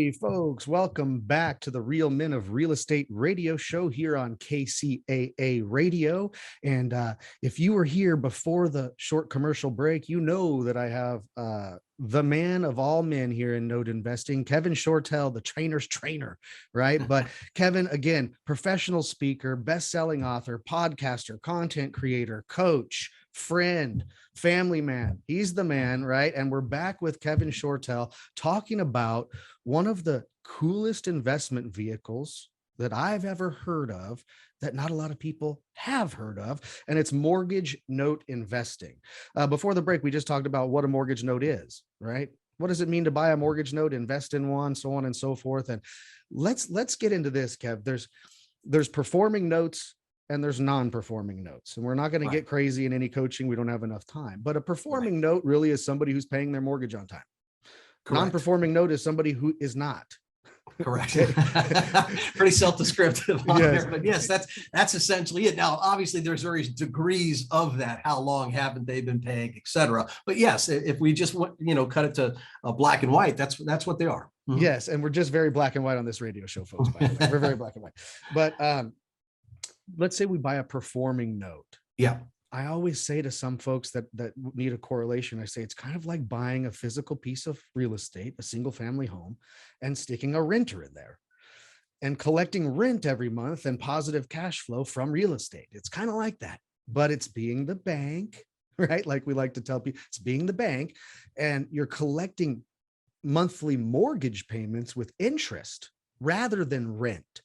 Hey folks, welcome back to the Real Men of Real Estate radio show here on KCAA Radio. And if you were here before the short commercial break, you know that I have the man of all men here in note investing, Kevin Shortle, the trainer's trainer, right? But Kevin, again, professional speaker, best-selling author, podcaster, content creator, coach, friend, family man. He's the man, right? And we're back with Kevin Shortle talking about one of the coolest investment vehicles that I've ever heard of that not a lot of people have heard of, and it's mortgage note investing. Before the break, we just talked about what a mortgage note is, right? What does it mean to buy a mortgage note, invest in one, so on and so forth. And let's get into this, Kev. There's performing notes and there's non-performing notes. And we're not going to get crazy in any coaching. We don't have enough time. But a performing note really is somebody who's paying their mortgage on time. Correct. Non-performing note is somebody who is not. Correct. Pretty self-descriptive on Yes. there, but yes, that's essentially it. Now, obviously, there's various degrees of that. How long haven't they been paying, et cetera. But yes, if we just cut it to black and white, that's what they are. Mm-hmm. Yes, and we're just very black and white on this radio show, folks. By the way, we're very black and white. But let's say we buy a performing note. Yeah. I always say to some folks that need a correlation, I say it's kind of like buying a physical piece of real estate, a single family home, and sticking a renter in there and collecting rent every month and positive cash flow from real estate. It's kind of like that, but it's being the bank, right? Like we like to tell people, it's being the bank, and you're collecting monthly mortgage payments with interest rather than rent.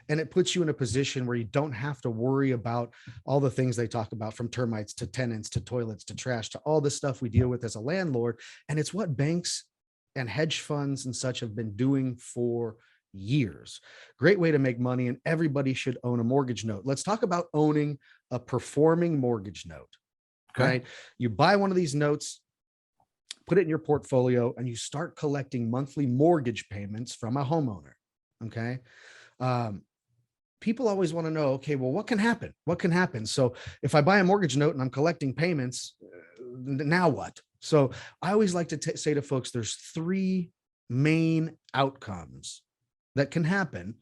And it puts you in a position where you don't have to worry about all the things they talk about, from termites to tenants to toilets to trash to all the stuff we deal with as a landlord. And it's what banks and hedge funds and such have been doing for years. Great way to make money, and everybody should own a mortgage note. Let's talk about owning a performing mortgage note. Okay. Right? You buy one of these notes, put it in your portfolio, and you start collecting monthly mortgage payments from a homeowner. Okay. People always want to know, okay, well, what can happen? What can happen? So if I buy a mortgage note and I'm collecting payments, now what? So I always like to say to folks, there's three main outcomes that can happen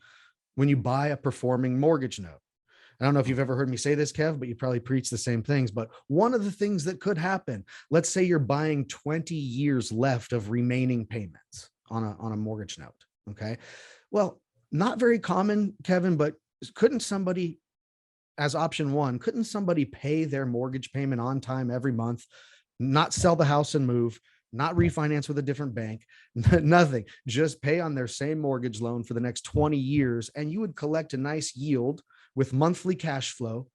when you buy a performing mortgage note. I don't know if you've ever heard me say this, Kev, but you probably preach the same things. But one of the things that could happen, let's say you're buying 20 years left of remaining payments on a mortgage note. Okay. Well, not very common, Kevin, but couldn't somebody, as option one, couldn't somebody pay their mortgage payment on time every month, not sell the house and move, not refinance with a different bank, nothing, just pay on their same mortgage loan for the next 20 years, and you would collect a nice yield with monthly cash flow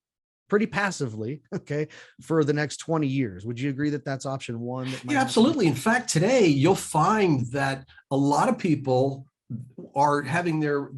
pretty passively, okay, for the next 20 years. Would you agree that that's option one? Yeah, absolutely. In fact, today you'll find that a lot of people are having their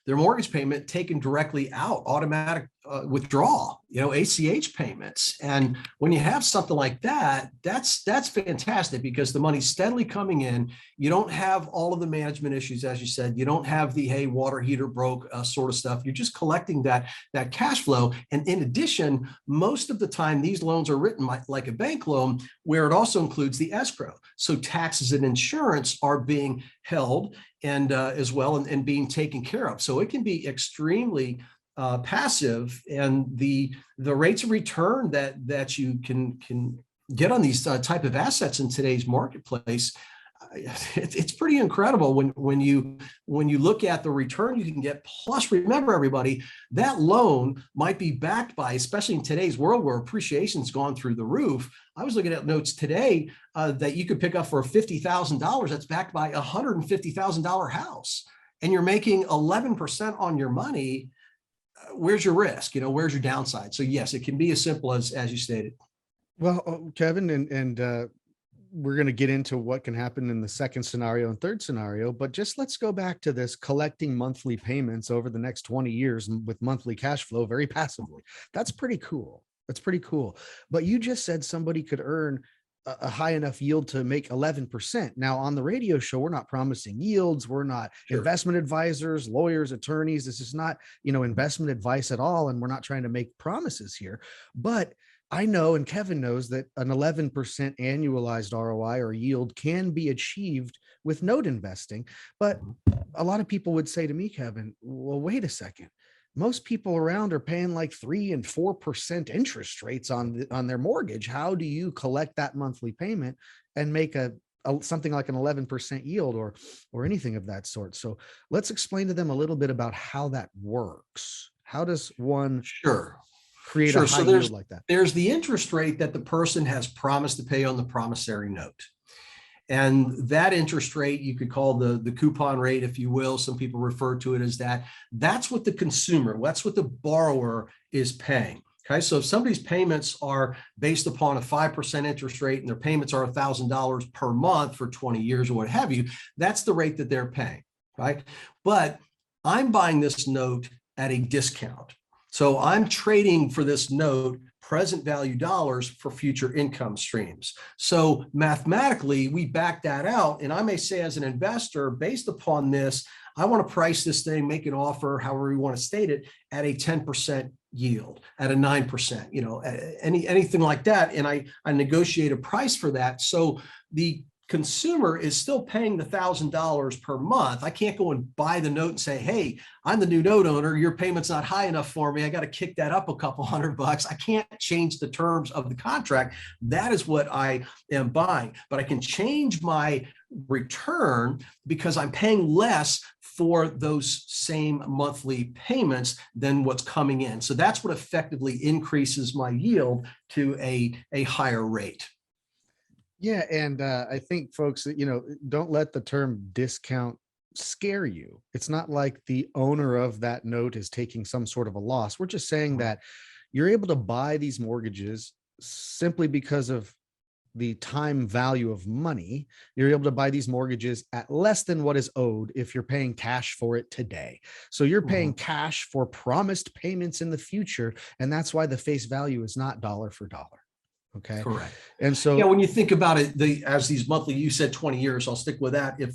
mortgage payment taken directly out, automatic withdrawal, ACH payments. And when you have something like that, that's fantastic, because the money's steadily coming in. You don't have all of the management issues, as you said. You don't have the, hey, water heater broke sort of stuff. You're just collecting that cash flow. And in addition, most of the time, these loans are written like a bank loan, where it also includes the escrow. So taxes and insurance are being held and as well, and being taken care of. So it can be extremely passive, and the rates of return that you can get on these type of assets in today's marketplace, it's pretty incredible when you look at the return you can get. Plus, remember, everybody, that loan might be backed by, especially in today's world where appreciation's gone through the roof. I was looking at notes today that you could pick up for $50,000 that's backed by a $150,000 house, and you're making 11% on your money. Where's your risk? Where's your downside? So yes, it can be as simple as you stated. Well, Kevin, and we're going to get into what can happen in the second scenario and third scenario, but just let's go back to this collecting monthly payments over the next 20 years with monthly cash flow very passively. That's pretty cool. That's pretty cool. But you just said somebody could earn a high enough yield to make 11%. Now, on the radio show, we're not promising yields. We're not investment advisors, lawyers, attorneys. This is not, investment advice at all. And we're not trying to make promises here. But I know, and Kevin knows, that an 11% annualized ROI or yield can be achieved with note investing. But Mhm. a lot of people would say to me, Kevin, well, wait a second. Most people around are paying like 3 and 4% interest rates on their mortgage. How do you collect that monthly payment and make something like an 11% yield or anything of that sort? So let's explain to them a little bit about how that works. How does one Sure. create a Sure. high So yield like that? there's the interest rate that the person has promised to pay on the promissory note. And that interest rate, you could call the coupon rate, if you will. Some people refer to it as that. That's what the consumer, that's what the borrower is paying. Okay, so if somebody's payments are based upon a 5% interest rate and their payments are $1,000 per month for 20 years or what have you, that's the rate that they're paying, right? But I'm buying this note at a discount. So I'm trading for this note present value dollars for future income streams. So mathematically, we back that out. And I may say as an investor, based upon this, I want to price this thing, make an offer, however you want to state it, at a 10% yield, at a 9%, anything like that. And I negotiate a price for that. So the consumer is still paying the $1,000 per month. I can't go and buy the note and say, hey, I'm the new note owner. Your payment's not high enough for me. I got to kick that up a couple $100. I can't change the terms of the contract. That is what I am buying. But I can change my return because I'm paying less for those same monthly payments than what's coming in. So that's what effectively increases my yield to a higher rate. Yeah. And I think folks, don't let the term discount scare you. It's not like the owner of that note is taking some sort of a loss. We're just saying that you're able to buy these mortgages simply because of the time value of money. You're able to buy these mortgages at less than what is owed if you're paying cash for it today. So you're paying cash for promised payments in the future. And that's why the face value is not dollar for dollar. Okay. Correct. And so, yeah, when you think about it, as these monthly, you said 20 years, I'll stick with that. If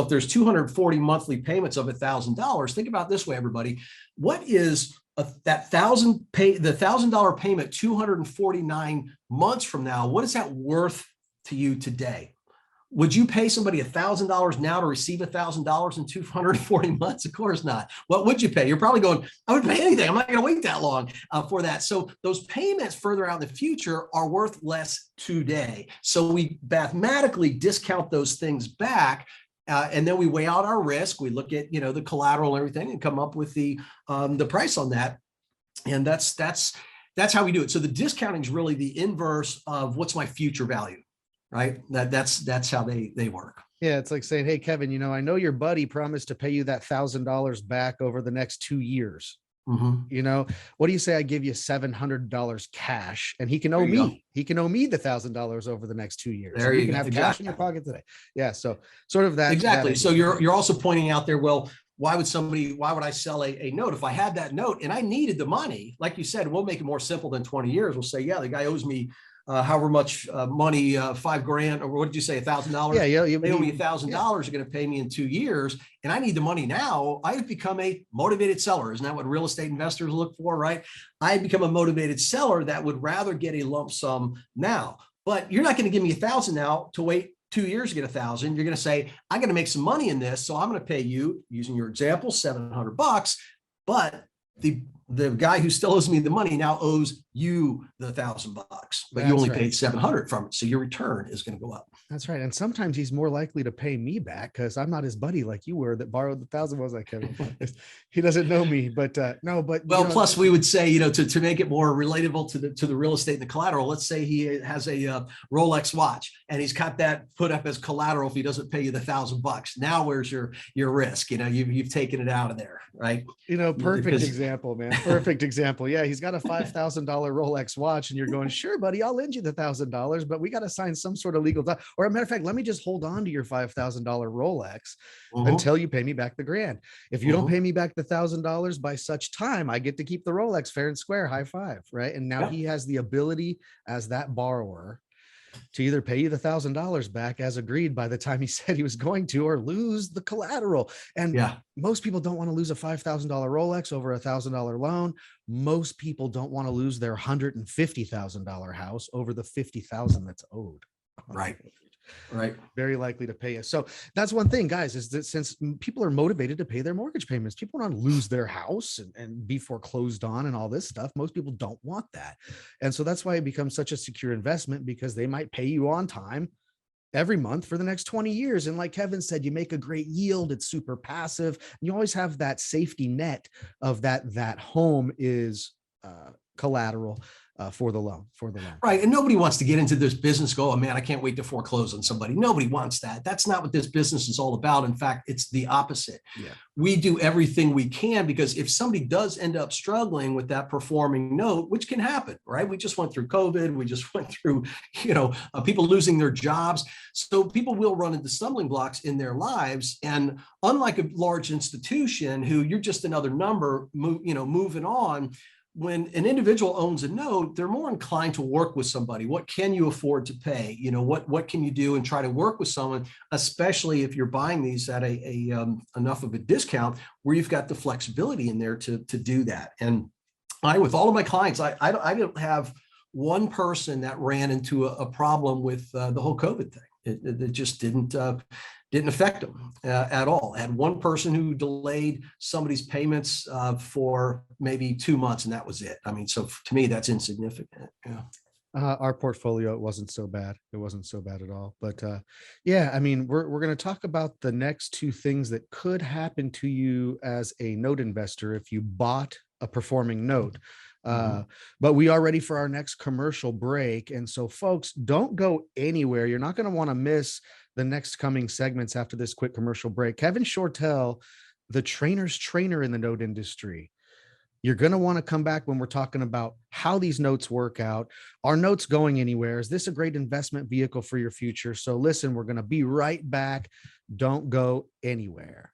there's 240 monthly payments of $1,000, think about it this way, everybody. What is the $1,000 payment 249 months from now? What is that worth to you today? Would you pay somebody $1,000 now to receive $1,000 in 240 months? Of course not. What would you pay? You're probably going, I would pay anything. I'm not going to wait that long for that. So those payments further out in the future are worth less today. So we mathematically discount those things back. And then we weigh out our risk. We look at, the collateral and everything and come up with the price on that. And that's how we do it. So the discounting is really the inverse of what's my future value. Right. That's how they work. Yeah. It's like saying, hey, Kevin, I know your buddy promised to pay you that $1,000 back over the next 2 years. Mm-hmm. What do you say? I give you $700 cash and he can owe me. He can owe me the $1,000 over the next 2 years. There you you can go. have Exactly. cash in your pocket today. Yeah. So sort of that. Exactly. So you're also pointing out there, well, why would I sell a note? If I had that note and I needed the money, like you said, we'll make it more simple than 20 years. We'll say, yeah, the guy owes me however much money, $5,000, or what did you say, $1,000? Yeah, they owe me $1,000. You're going to pay me in 2 years, and I need the money now. I've become a motivated seller. Isn't that what real estate investors look for, right? I become a motivated seller that would rather get a lump sum now. But you're not going to give me $1,000 now to wait 2 years to get $1,000. You're going to say, I'm going to make some money in this, so I'm going to pay you, using your example, $700. But the guy who still owes me the money now owes you the $1,000, but you only paid 700 from it. So your return is going to go up. That's right. And sometimes he's more likely to pay me back because I'm not his buddy like you were that borrowed the $1,000. Was like, he doesn't know me, but no, but well, plus we would say, to make it more relatable to the real estate and the collateral, let's say he has a Rolex watch and he's got that put up as collateral if he doesn't pay you the $1,000. Now where's your risk? You've taken it out of there, right? Perfect example, man. Perfect example. Yeah, he's got a $5,000 Rolex watch, and you're going, sure, buddy, I'll lend you the $1,000, but we got to sign some sort of legal document. Or a matter of fact, let me just hold on to your $5,000 Rolex until you pay me back the grand. If you don't pay me back the $1,000 by such time, I get to keep the Rolex fair and square. High five, right? And now he has the ability as that borrower to either pay you the $1,000 back as agreed by the time he said he was going to, or lose the collateral. And most people don't want to lose a $5,000 Rolex over a $1,000 loan. Most people don't want to lose their $150,000 house over the $50,000 that's owed. Right. Right. Very likely to pay you. So that's one thing, guys, is that since people are motivated to pay their mortgage payments, people want to lose their house and be foreclosed on and all this stuff. Most people don't want that. And so that's why it becomes such a secure investment, because they might pay you on time every month for the next 20 years. And like Kevin said, you make a great yield. It's super passive. You always have that safety net of that home is collateral for the loan. Right. And nobody wants to get into this business, go, oh man, I can't wait to foreclose on somebody. Nobody wants that. That's not what this business is all about. In fact, it's the opposite. Yeah. We do everything we can, because if somebody does end up struggling with that performing note, which can happen, right? We just went through COVID. We just went through, people losing their jobs. So people will run into stumbling blocks in their lives. And unlike a large institution who you're just another number, moving on, when an individual owns a note, they're more inclined to work with somebody. What can you afford to pay? What can you do, and try to work with someone, especially if you're buying these at enough of a discount where you've got the flexibility in there to do that. And with all of my clients, I don't have one person that ran into a problem with the whole COVID thing. It just didn't affect them at all. I had one person who delayed somebody's payments for maybe 2 months, and that was it. I mean, so to me, that's insignificant. Yeah. Our portfolio, it wasn't so bad. It wasn't so bad at all. But yeah, I mean, we're going to talk about the next two things that could happen to you as a note investor if you bought a performing note. But we are ready for our next commercial break. And so folks, don't go anywhere. You're not going to want to miss the next coming segments after this quick commercial break. Kevin Shortle, the trainer's trainer in the note industry. You're going to want to come back when we're talking about how these notes work out. Are notes going anywhere? Is this a great investment vehicle for your future? So listen, we're going to be right back. Don't go anywhere.